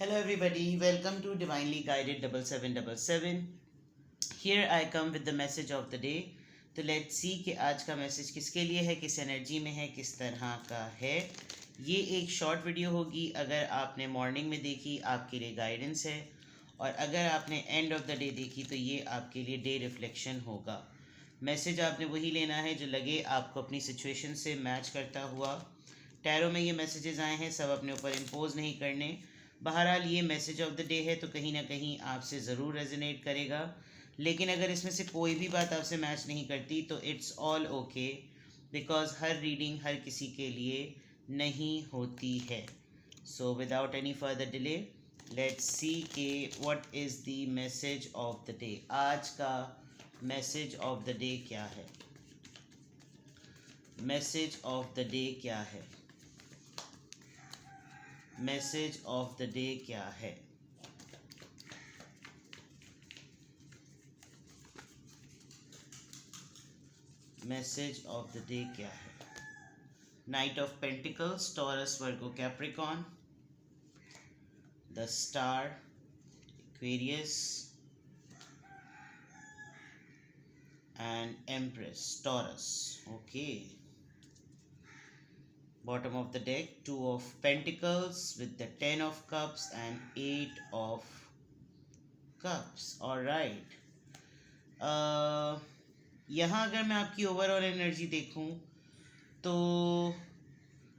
Hello everybody, welcome to Divinely Guided 7777. Here I come with the message of the day. तो let's see कि आज का message किसके लिए है, किस एनर्जी में है, किस तरह का है। ये एक शॉर्ट वीडियो होगी। अगर आपने मॉर्निंग में देखी आपके लिए गाइडेंस है, और अगर आपने एंड ऑफ द डे देखी तो ये आपके लिए डे रिफ्लेक्शन होगा। मैसेज आपने वही लेना है जो लगे आपको अपनी सिचुएशन से मैच करता हुआ। टैरो में ये मैसेजेस आए हैं, सब अपने ऊपर इम्पोज नहीं करने। बहरहाल ये मैसेज ऑफ द डे है तो कहीं ना कहीं आपसे ज़रूर रेजोनेट करेगा। लेकिन अगर इसमें से कोई भी बात आपसे मैच नहीं करती तो इट्स ऑल ओके, बिकॉज हर रीडिंग हर किसी के लिए नहीं होती है। So without any further delay let's see के what is the message of the day. आज का मैसेज ऑफ द डे क्या है? मैसेज ऑफ द डे क्या है? मैसेज ऑफ द डे क्या है? मैसेज ऑफ द डे क्या है? Night of pentacles, taurus, Virgo, Capricorn, the star, Aquarius and Empress, Taurus. Okay. Bottom of the deck, Two of Pentacles with the Ten of Cups and Eight of Cups. Alright. यहाँ अगर मैं आपकी overall energy देखूँ तो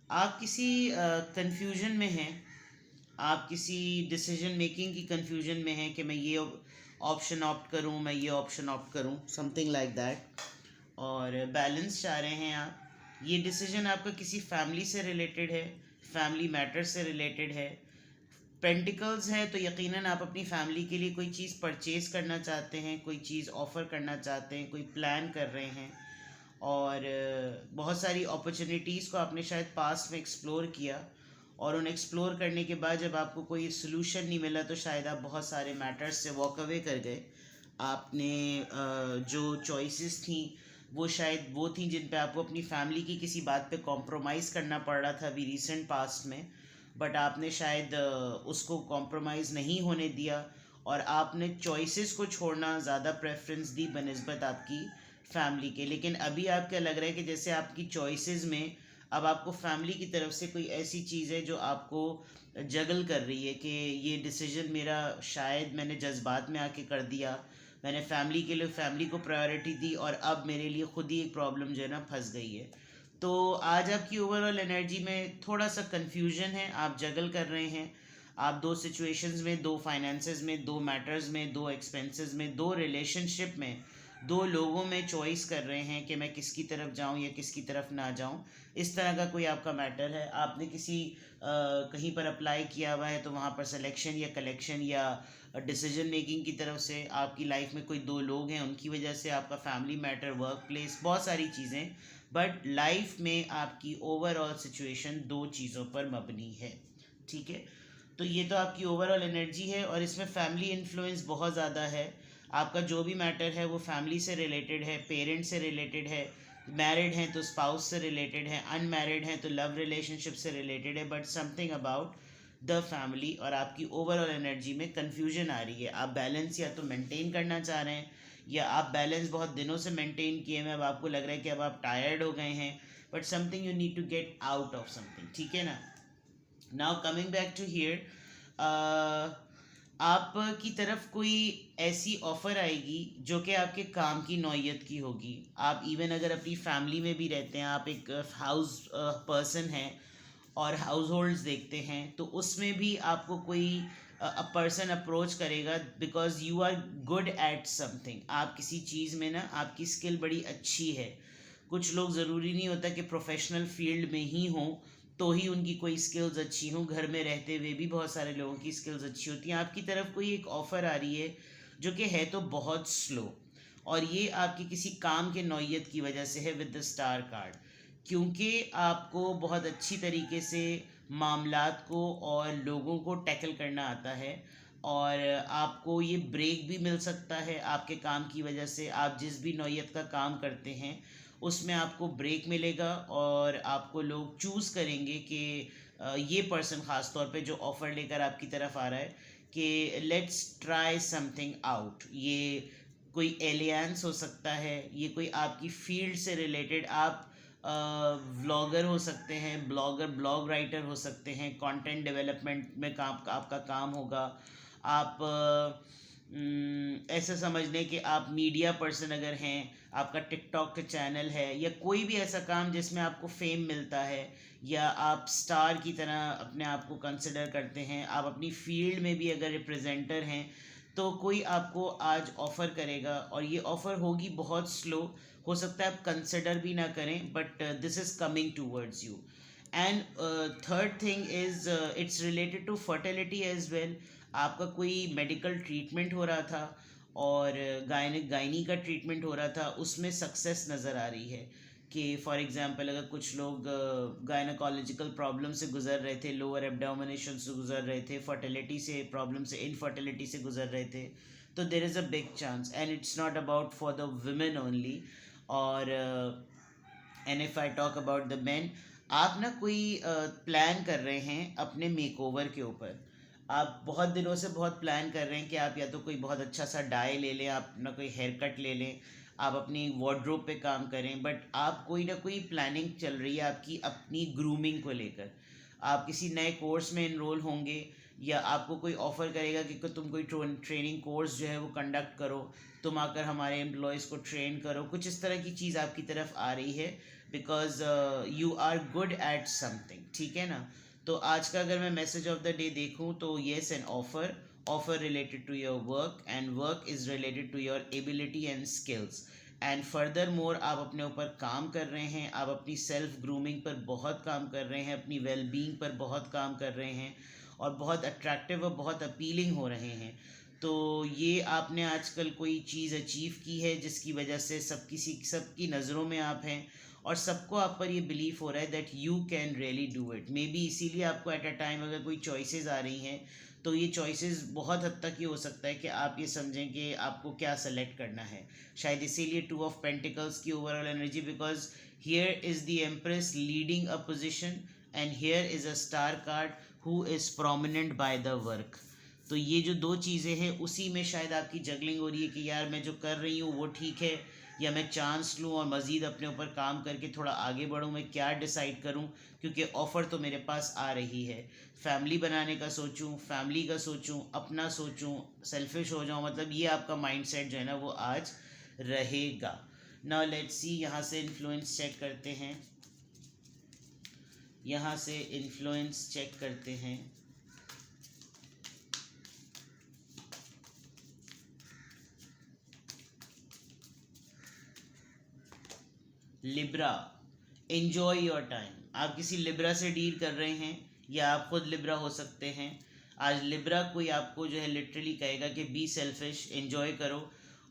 आप किसी confusion में हैं। आप किसी डिसीजन मेकिंग की कंफ्यूजन में हैं कि मैं ये ऑप्शन ऑप्ट करूं, मैं ये ऑप्शन ऑप्ट करूं, समथिंग लाइक दैट। और बैलेंस चाह रहे हैं आप। ये डिसीजन आपका किसी फैमिली से रिलेटेड है, फैमिली मैटर से रिलेटेड है। पेंटिकल्स है तो यकीनन आप अपनी फैमिली के लिए कोई चीज़ परचेज़ करना चाहते हैं, कोई चीज़ ऑफ़र करना चाहते हैं, कोई प्लान कर रहे हैं। और बहुत सारी अपॉर्चुनिटीज़ को आपने शायद पास्ट में एक्सप्लोर किया, और उन एक्सप्लोर करने के बाद जब आपको कोई सलूशन नहीं मिला तो शायद आप बहुत सारे मैटर्स से वॉक अवे कर गए। आपने जो चॉइसेस थी वो शायद वो थी जिन पे आपको अपनी फैमिली की किसी बात पे कॉम्प्रोमाइज़ करना पड़ रहा था अभी रिसेंट पास्ट में, बट आपने शायद उसको कॉम्प्रोमाइज़ नहीं होने दिया, और आपने चॉइसेस को छोड़ना ज़्यादा प्रेफरेंस दी बनस्बत आपकी फैमिली के। लेकिन अभी आपको लग रहा है कि जैसे आपकी चॉइसेस में अब आपको फैमिली की तरफ से कोई ऐसी चीज़ है जो आपको जगल कर रही है कि ये डिसीजन मेरा शायद मैंने जज्बात में आके कर दिया, मैंने फैमिली के लिए फैमिली को प्रायोरिटी दी, और अब मेरे लिए खुद ही एक प्रॉब्लम जो है ना फंस गई है। तो आज आपकी ओवरऑल एनर्जी में थोड़ा सा कन्फ्यूजन है, आप जगल कर रहे हैं। आप दो सिचुएशंस में, दो फाइनेंसेस में, दो मैटर्स में, दो एक्सपेंसेस में, दो रिलेशनशिप में, दो लोगों में चॉइस कर रहे हैं कि मैं किसकी तरफ जाऊं या किसकी तरफ ना जाऊं। इस तरह का कोई आपका मैटर है। आपने किसी कहीं पर अप्लाई किया हुआ है तो वहाँ पर सिलेक्शन या कलेक्शन या डिसीजन मेकिंग की तरफ से आपकी लाइफ में कोई दो लोग हैं, उनकी वजह से आपका फैमिली मैटर, वर्क प्लेस, बहुत सारी चीज़ें। बट लाइफ में आपकी ओवरऑल सिचुएशन दो चीज़ों पर मबनी है। ठीक है, तो ये तो आपकी ओवरऑल एनर्जी है, और इसमें फैमिली इन्फ्लुएंस बहुत ज़्यादा है। आपका जो भी मैटर है वो फैमिली से रिलेटेड है, पेरेंट्स से रिलेटेड है, मैरिड हैं तो स्पाउस से रिलेटेड है, अनमैरिड हैं तो लव रिलेशनशिप से रिलेटेड है, but something about the family. और आपकी ओवरऑल एनर्जी में कन्फ्यूजन आ रही है। आप बैलेंस या तो मेंटेन करना चाह रहे हैं, या आप बैलेंस बहुत दिनों से मेंटेन किए हैं, अब आपको लग रहा है कि अब आप टायर्ड हो गए हैं, but something you need to get out of something. ठीक है ना? Now coming back to here, आपकी तरफ कोई ऐसी ऑफ़र आएगी जो कि आपके काम की नौयत की होगी। आप इवन अगर अपनी फैमिली में भी रहते हैं, आप एक हाउस पर्सन हैं और हाउस होल्ड्स देखते हैं, तो उसमें भी आपको कोई पर्सन अप्रोच करेगा because you are good at something. आप किसी चीज़ में ना आपकी स्किल बड़ी अच्छी है। कुछ लोग ज़रूरी नहीं होता कि प्रोफेशनल फील्ड में ही हों तो ही उनकी कोई स्किल्स अच्छी हों, घर में रहते हुए भी बहुत सारे लोगों की स्किल्स अच्छी होती हैं। आपकी तरफ कोई एक ऑफ़र आ रही है जो कि है तो बहुत स्लो, और ये आपकी किसी काम के नौयत की वजह से है विद द स्टार कार्ड, क्योंकि आपको बहुत अच्छी तरीके से मामलात को और लोगों को टैकल करना आता है, और आपको ये ब्रेक भी मिल सकता है आपके काम की वजह से। आप जिस भी नौयत का काम करते हैं उसमें आपको ब्रेक मिलेगा, और आपको लोग चूज़ करेंगे कि ये पर्सन ख़ास तौर पे जो ऑफ़र लेकर आपकी तरफ आ रहा है कि लेट्स ट्राई समथिंग आउट, ये कोई एलियंस हो सकता है, ये कोई आपकी फील्ड से रिलेटेड, आप व्लॉगर हो सकते हैं, ब्लॉग राइटर हो सकते हैं, कंटेंट डेवलपमेंट में काम आपका काम होगा। आप ऐसा समझ लें कि आप मीडिया पर्सन अगर हैं, आपका टिकटॉक का चैनल है, या कोई भी ऐसा काम जिसमें आपको फेम मिलता है, या आप स्टार की तरह अपने आप को कंसिडर करते हैं, आप अपनी फील्ड में भी अगर रिप्रेजेंटर हैं, तो कोई आपको आज ऑफ़र करेगा और ये ऑफ़र होगी बहुत स्लो, हो सकता है आप कंसिडर भी ना करें, but this is coming towards you. And third thing is it's related to fertility as well. आपका कोई मेडिकल ट्रीटमेंट हो रहा था और गायनी का ट्रीटमेंट हो रहा था, उसमें सक्सेस नज़र आ रही है कि फॉर एग्जांपल अगर कुछ लोग गायनोकोलॉजिकल प्रॉब्लम से गुजर रहे थे, लोअर एब्डोमिनेशन से गुजर रहे थे, फर्टिलिटी से प्रॉब्लम से, इनफर्टिलिटी से गुजर रहे थे, तो there is a big chance, and it's not about for the women only. और and if I talk about the men, आप ना कोई प्लान कर रहे हैं अपने मेकओवर के ऊपर, आप बहुत दिनों से बहुत प्लान कर रहे हैं कि आप या तो कोई बहुत अच्छा सा डाई ले लें, आप ना कोई हेयर कट ले लें, आप अपनी वार्डरोब पे काम करें, बट आप कोई ना कोई प्लानिंग चल रही है आपकी अपनी ग्रूमिंग को लेकर। आप किसी नए कोर्स में इनरोल होंगे, या आपको कोई ऑफ़र करेगा कि तुम कोई ट्रेनिंग कोर्स जो है वो कंडक्ट करो, तुम आकर हमारे एम्प्लॉयज़ को ट्रेन करो, कुछ इस तरह की चीज़ आपकी तरफ आ रही है, because you are good at something, ठीक है ना। तो आज का अगर मैं मैसेज ऑफ द डे देखूं तो yes, an offer related to your work, and work is related to your ability and skills, and further more आप अपने ऊपर काम कर रहे हैं, आप अपनी सेल्फ ग्रूमिंग पर बहुत काम कर रहे हैं, अपनी वेल बीइंग पर बहुत काम कर रहे हैं, और बहुत अट्रैक्टिव और बहुत अपीलिंग हो रहे हैं। तो ये आपने आजकल कोई चीज़ अचीव की है जिसकी वजह से सबकी नज़रों में आप हैं, और सबको आप पर ये बिलीव हो रहा है that you can really do it. May be इसीलिए आपको एट अ टाइम अगर कोई चॉइसेस आ रही हैं, तो ये चॉइसेस बहुत हद तक ये हो सकता है कि आप ये समझें कि आपको क्या सेलेक्ट करना है। शायद इसीलिए टू ऑफ पेंटिकल्स की overall energy, because here is the empress leading a position, and here is a star card who is prominent by the work. तो ये जो दो चीज़ें हैं उसी में शायद आपकी जगलिंग हो रही है कि यार मैं जो कर रही हूँ वो ठीक है, या मैं चांस लूँ और मज़ीद अपने ऊपर काम करके थोड़ा आगे बढ़ूँ, मैं क्या डिसाइड करूँ, क्योंकि ऑफ़र तो मेरे पास आ रही है। फैमिली बनाने का सोचूं, फैमिली का सोचूं, अपना सोचूं, सेल्फिश हो जाऊं, मतलब ये आपका माइंडसेट जो है ना वो आज रहेगा। नाउ लेट्स सी, यहाँ से इन्फ्लुएंस चेक करते हैं, यहाँ से इन्फ्लुएंस चेक करते हैं। Libra, enjoy your time. आप किसी लिब्रा से डील कर रहे हैं, या आप खुद लिब्रा हो सकते हैं। आज लिब्रा कोई आपको जो है लिटरली कहेगा कि बी सेल्फिश, एन्जॉय करो।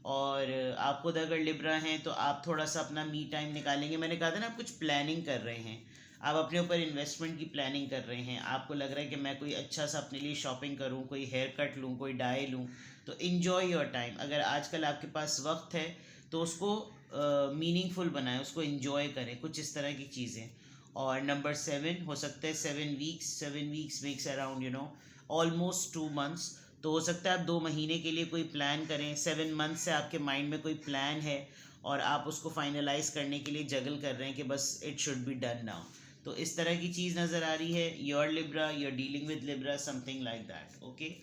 और आप खुद अगर लिब्रा हैं तो आप थोड़ा सा अपना मी टाइम निकालेंगे। मैंने कहा था ना, आप कुछ प्लानिंग कर रहे हैं, आप अपने ऊपर इन्वेस्टमेंट की प्लानिंग कर रहे हैं, आपको लग रहा है कि मैं कोई अच्छा सा अपने लिए शॉपिंग करूं, कोई हेयर कट लूं, कोई डाई लूं, तो इन्जॉय योर टाइम। अगर आजकल आपके पास वक्त है तो उसको मीनिंगफुल बनाएं, उसको इन्जॉय करें, कुछ इस तरह की चीज़ें। और नंबर 7 हो सकता है 7 weeks makes around almost 2 months. तो हो सकता है आप 2 महीने के लिए कोई प्लान करें, 7 मंथ से आपके माइंड में कोई प्लान है और आप उसको फाइनलाइज करने के लिए जगल कर रहे हैं कि बस it should be done now. तो इस तरह की चीज़ नज़र आ रही है। Your Libra, you're dealing with Libra, something like that. Okay,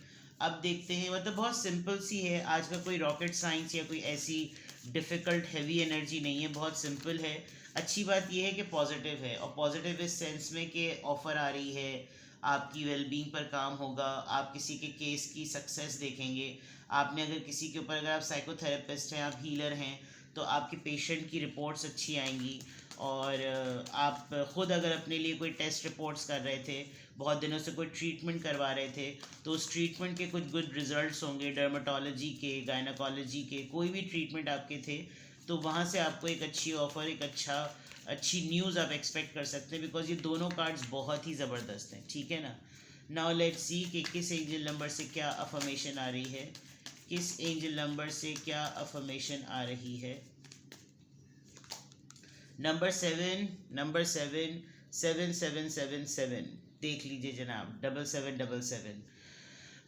अब देखते हैं, मतलब बहुत सिंपल सी है, आज का कोई रॉकेट साइंस या कोई ऐसी डिफ़िकल्ट हैवी एनर्जी नहीं है, बहुत सिंपल है। अच्छी बात यह है कि पॉजिटिव है, और पॉजिटिव इस सेंस में कि ऑफ़र आ रही है, आपकी वेलबींग पर काम होगा, आप किसी के केस की सक्सेस देखेंगे। आपने अगर किसी के ऊपर, अगर आप साइकोथेरेपिस्ट हैं, आप हीलर हैं, तो आपके पेशेंट की रिपोर्ट्स अच्छी आएंगी। और आप ख़ुद अगर अपने लिए कोई टेस्ट रिपोर्ट्स कर रहे थे, बहुत दिनों से कोई ट्रीटमेंट करवा रहे थे, तो उस ट्रीटमेंट के कुछ गुड रिजल्ट्स होंगे, डर्माटोलॉजी के, गायनाकोलॉजी के, कोई भी ट्रीटमेंट आपके थे, तो वहाँ से आपको एक अच्छी ऑफ़र, एक अच्छी न्यूज़ आप एक्सपेक्ट कर सकते हैं, बिकॉज ये दोनों कार्ड्स बहुत ही ज़बरदस्त हैं, ठीक है ना। नाउ लेट्स सी कि किस एंजल नंबर से क्या अफर्मेशन आ रही है, किस एंजल नंबर से क्या अफर्मेशन आ रही है। नंबर 7, 7 7 7 7 7। देख लीजिए जनाब, 7777।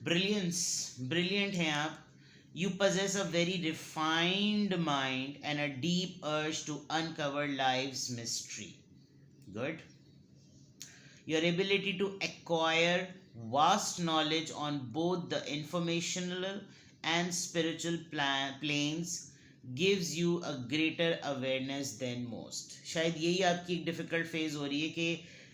ब्रिलियंस, ब्रिलियंट हैं आप। You possess a very refined mind and a deep urge to uncover life's mystery. Good. Your ability to acquire vast knowledge on both the informational and spiritual planes gives you a greater awareness than most. शायद यही आपकी एक difficult phase हो रही है कि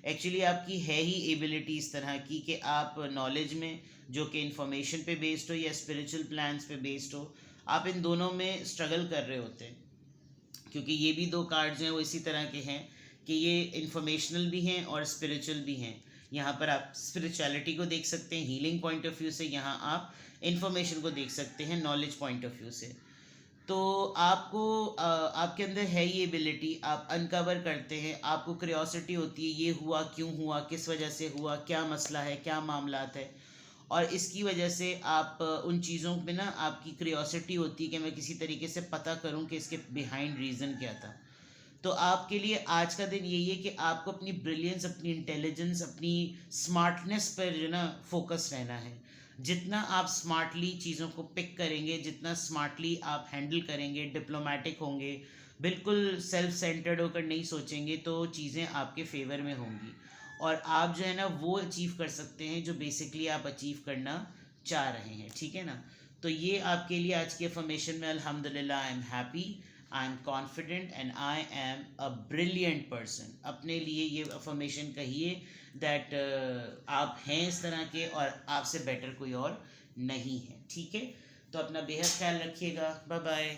actually आपकी है ही एबिलिटी इस तरह की कि आप नॉलेज में, जो कि इंफॉर्मेशन पे बेस्ड हो या स्पिरिचुअल प्लान्स पे बेस्ड हो, आप इन दोनों में स्ट्रगल कर रहे होते हैं। क्योंकि ये भी दो कार्ड्स हैं वो इसी तरह के हैं कि ये इंफॉर्मेशनल भी हैं और स्पिरिचुअल भी हैं। यहाँ पर आप स्पिरिचुअलिटी को देख सकते हैं हीलिंग पॉइंट ऑफ व्यू से, यहाँ आप इंफॉर्मेशन को देख सकते हैं नॉलेज पॉइंट ऑफ व्यू से। तो आपको आपके अंदर है ये एबिलिटी, आप अनकवर करते हैं, आपको क्यूरियोसिटी होती है ये हुआ क्यों हुआ, किस वजह से हुआ, क्या मसला है, क्या मामलात है, और इसकी वजह से आप उन चीज़ों पे ना आपकी क्यूरियोसिटी होती है कि मैं किसी तरीके से पता करूं कि इसके बिहाइंड रीज़न क्या था। तो आपके लिए आज का दिन यही है कि आपको अपनी ब्रिलियंस, अपनी इंटेलिजेंस, अपनी स्मार्टनेस पर जो ना फोकस रहना है। जितना आप स्मार्टली चीज़ों को पिक करेंगे, जितना स्मार्टली आप हैंडल करेंगे, डिप्लोमेटिक होंगे, बिल्कुल सेल्फ सेंटर्ड होकर नहीं सोचेंगे, तो चीज़ें आपके फेवर में होंगी और आप जो है ना वो अचीव कर सकते हैं जो बेसिकली आप अचीव करना चाह रहे हैं। ठीक है ना। तो ये आपके लिए आज की अफर्मेशन में, अल्हम्दुलिल्लाह I am happy, I am confident and I am a brilliant person. अपने लिए ये अफर्मेशन कहिए दैट आप हैं इस तरह के और आपसे बेटर कोई और नहीं है। ठीक है। तो अपना बेहद ख्याल रखिएगा। Bye bye.